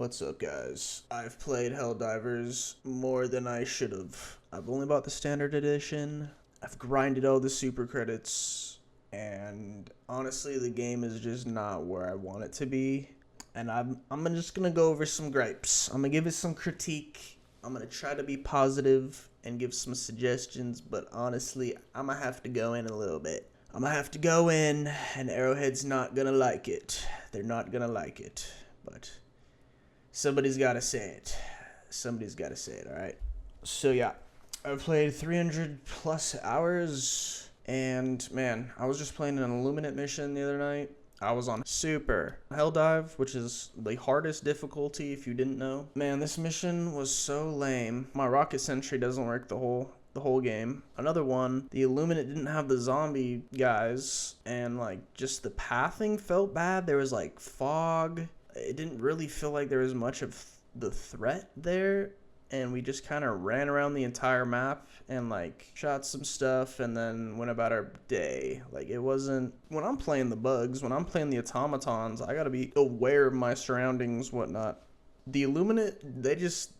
What's up, guys? I've played Helldivers more than I should have. I've only bought the standard edition. I've grinded all the super credits, and honestly, the game is just not where I want it to be. And I'm just gonna go over some gripes. I'm gonna give it some critique. I'm gonna try to be positive and give some suggestions, but honestly, I'm gonna have to go in a little bit. I'm gonna have to go in, and Arrowhead's not gonna like it. They're not gonna like it, but somebody's gotta say it. Somebody's gotta say it, alright? So, yeah, I've played 300 plus hours, and man, I was just playing an Illuminate mission the other night. I was on Super Helldive, which is the hardest difficulty if you didn't know. Man, this mission was so lame. My rocket sentry doesn't work the whole game. Another one, the Illuminate didn't have the zombie guys, and like just the pathing felt bad. There was like fog. It didn't really feel like there was much of the threat there, and we just kind of ran around the entire map and like shot some stuff and then went about our day. Like, it wasn't, when I'm playing the bugs, when I'm playing the automatons, I gotta be aware of my surroundings, whatnot. The Illuminate, they're just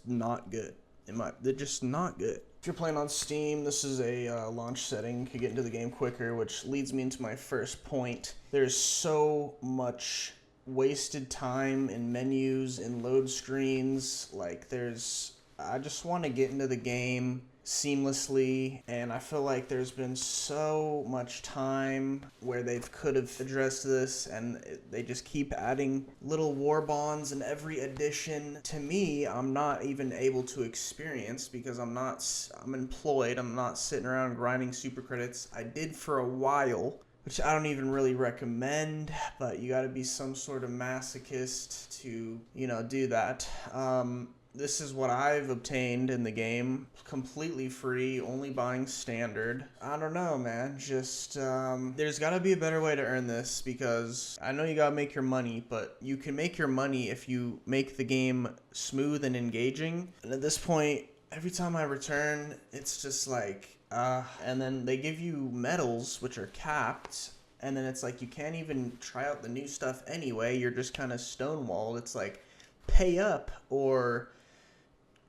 not good. They're just not good. If you're playing on Steam, this is a launch setting to get into the game quicker, which leads me into my first point. There's so much wasted time in menus and load screens. Like, I just want to get into the game seamlessly, and I feel like there's been so much time where they could have addressed this, and they just keep adding little war bonds in every edition. To me, I'm not even able to experience because I'm employed. I'm not sitting around grinding super credits. I did for a while, which I don't even really recommend, but you gotta be some sort of masochist to, do that. This is what I've obtained in the game, completely free, only buying standard. I don't know, man, just, there's gotta be a better way to earn this, because I know you gotta make your money, but you can make your money if you make the game smooth and engaging. And at this point, every time I return, it's just like, and then they give you medals, which are capped, and then it's like you can't even try out the new stuff anyway. You're just kind of stonewalled. It's like, pay up or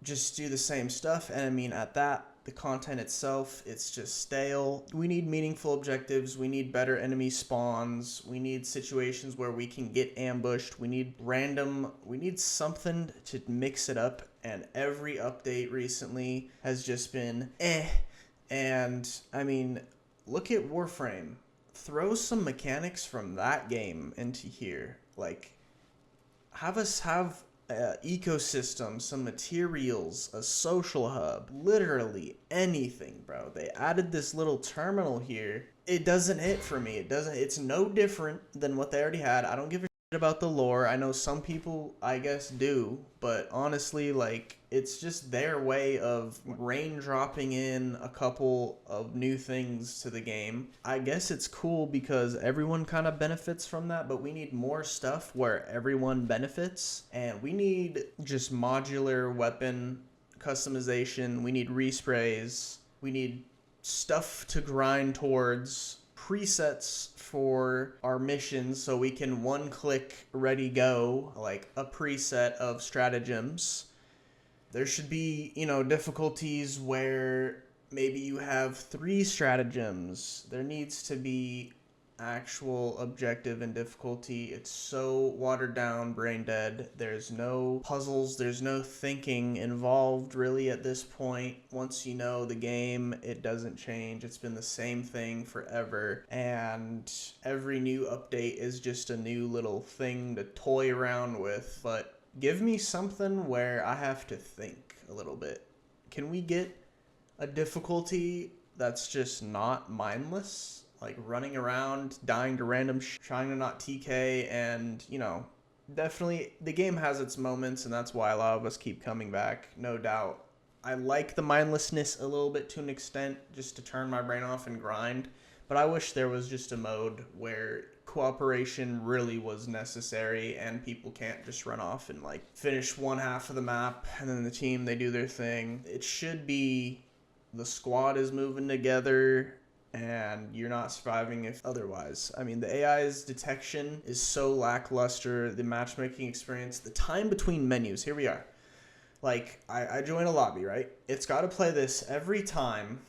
just do the same stuff. And I mean, at that, the content itself, it's just stale. We need meaningful objectives. We need better enemy spawns. We need situations where we can get ambushed. We need something to mix it up. And every update recently has just been And I mean, look at Warframe. Throw some mechanics from that game into here. Like, have us have ecosystem, some materials, a social hub, literally anything, bro. They added this little terminal here. It doesn't hit for me. It's no different than what they already had. I don't give a shit about the lore. I know some people, I guess, do, but honestly, like, it's just their way of raindropping in a couple of new things to the game. I guess it's cool because everyone kind of benefits from that, but we need more stuff where everyone benefits, and we need just modular weapon customization. We need resprays. We need stuff to grind towards, presets for our missions so we can one-click ready go, like a preset of stratagems. There should be, difficulties where maybe you have 3 stratagems. There needs to be actual objective and difficulty. It's so watered down, brain dead. There's no puzzles. There's no thinking involved really at this point. Once you know the game, it doesn't change. It's been the same thing forever. And every new update is just a new little thing to toy around with. But give me something where I have to think a little bit. Can we get a difficulty that's just not mindless? Like running around, dying to random trying to not TK, and, definitely the game has its moments, and that's why a lot of us keep coming back, no doubt. I like the mindlessness a little bit to an extent, just to turn my brain off and grind, but I wish there was just a mode where cooperation really was necessary and people can't just run off and like finish one half of the map and then the team, they do their thing. It should be the squad is moving together and you're not surviving if otherwise. I mean, the AI's detection is so lackluster, the matchmaking experience, the time between menus. Here we are. Like, I join a lobby, right? It's got to play this every time.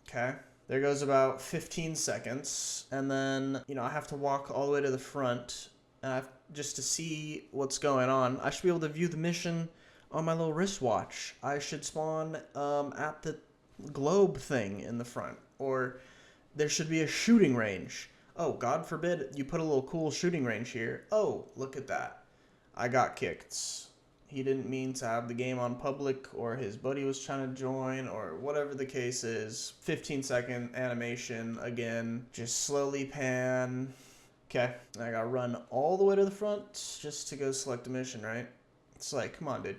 Okay. There goes about 15 seconds, and then, I have to walk all the way to the front, and just to see what's going on. I should be able to view the mission on my little wristwatch. I should spawn at the globe thing in the front, or there should be a shooting range. Oh, God forbid you put a little cool shooting range here. Oh, look at that. I got kicked. He didn't mean to have the game on public, or his buddy was trying to join, or whatever the case is. 15-second animation again. Just slowly pan. Okay. I gotta run all the way to the front just to go select a mission, right? It's like, come on, dude.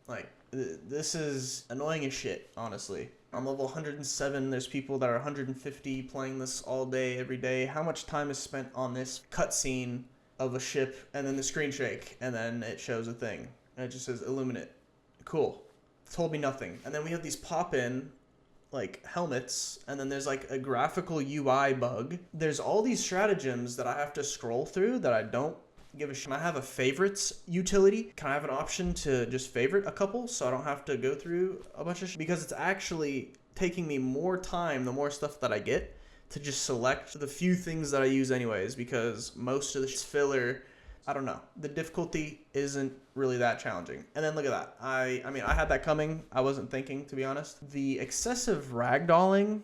Like, this is annoying as shit, honestly. I'm level 107. There's people that are 150 playing this all day, every day. How much time is spent on this cutscene of a ship, and then the screen shake, and then it shows a thing? And it just says Illuminate. Cool. Told me nothing. And then we have these pop-in, like, helmets, and then there's, like, a graphical UI bug. There's all these stratagems that I have to scroll through that I don't give a shit. Can I have a favorites utility? Can I have an option to just favorite a couple so I don't have to go through a bunch of shit? Because it's actually taking me more time, the more stuff that I get, to just select the few things that I use anyways, because most of the shit's filler. I don't know. The difficulty isn't really that challenging. And then look at that. I mean, I had that coming. I wasn't thinking, to be honest. The excessive ragdolling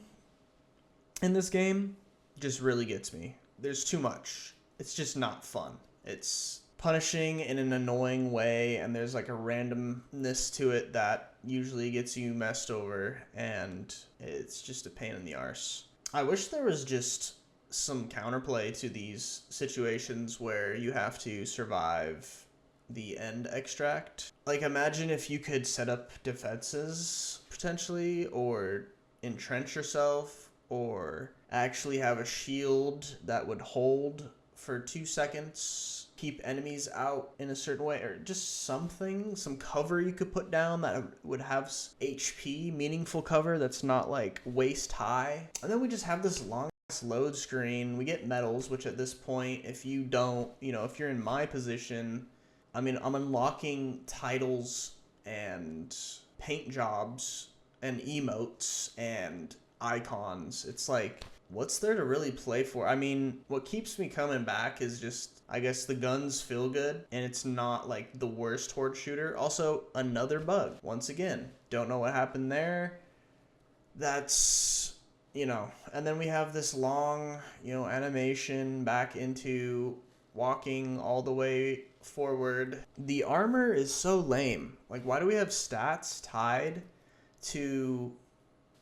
in this game just really gets me. There's too much. It's just not fun. It's punishing in an annoying way, and there's like a randomness to it that usually gets you messed over, and it's just a pain in the arse. I wish there was just some counterplay to these situations where you have to survive the end extract. Like, imagine if you could set up defenses potentially, or entrench yourself, or actually have a shield that would hold for 2 seconds, keep enemies out in a certain way, or just something, some cover you could put down that would have HP, meaningful cover that's not like waist high. And then we just have this long load screen. We get medals, which at this point, if you don't, if you're in my position, I mean, I'm unlocking titles and paint jobs and emotes and icons. It's like, what's there to really play for? I mean, what keeps me coming back is just, I guess, the guns feel good, and it's not like the worst horde shooter. Also, another bug. Once again, don't know what happened there. That's, and then we have this long, animation back into walking all the way forward. The armor is so lame. Like, why do we have stats tied to,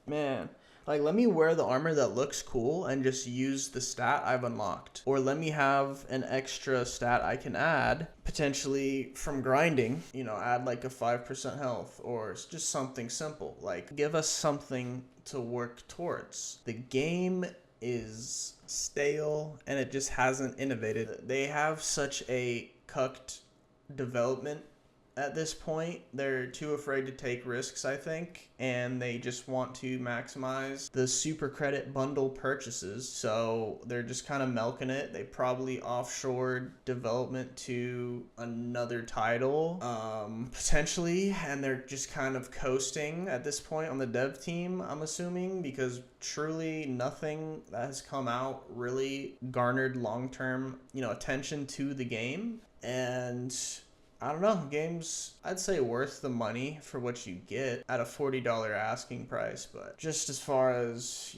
man, like, let me wear the armor that looks cool and just use the stat I've unlocked. Or let me have an extra stat I can add, potentially from grinding, add like a 5% health, or just something simple. Like, give us something to work towards. The game is stale, and it just hasn't innovated. They have such a cucked development at this point. They're too afraid to take risks, I think, and they just want to maximize the super credit bundle purchases, so they're just kind of milking it. They probably offshored development to another title, potentially, and they're just kind of coasting at this point on the dev team, I'm assuming, because truly nothing that has come out really garnered long-term, attention to the game. And I don't know, game's, I'd say, worth the money for what you get at a $40 asking price, but just as far as,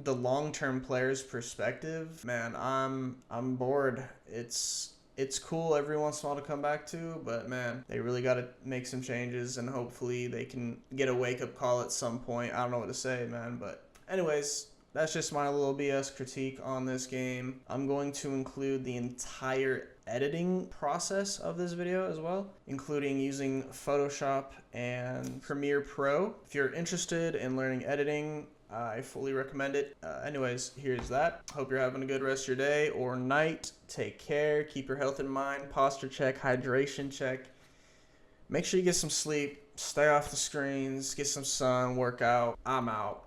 the long-term player's perspective, man, I'm bored. It's cool every once in a while to come back to, but man, they really got to make some changes, and hopefully they can get a wake-up call at some point. I don't know what to say, man, but anyways, that's just my little BS critique on this game. I'm going to include the entire editing process of this video as well, including using Photoshop and Premiere Pro. If you're interested in learning editing, I fully recommend it. Anyways, here's that. Hope you're having a good rest of your day or night. Take care. Keep your health in mind. Posture check, hydration check. Make sure you get some sleep. Stay off the screens. Get some sun. Work out. I'm out.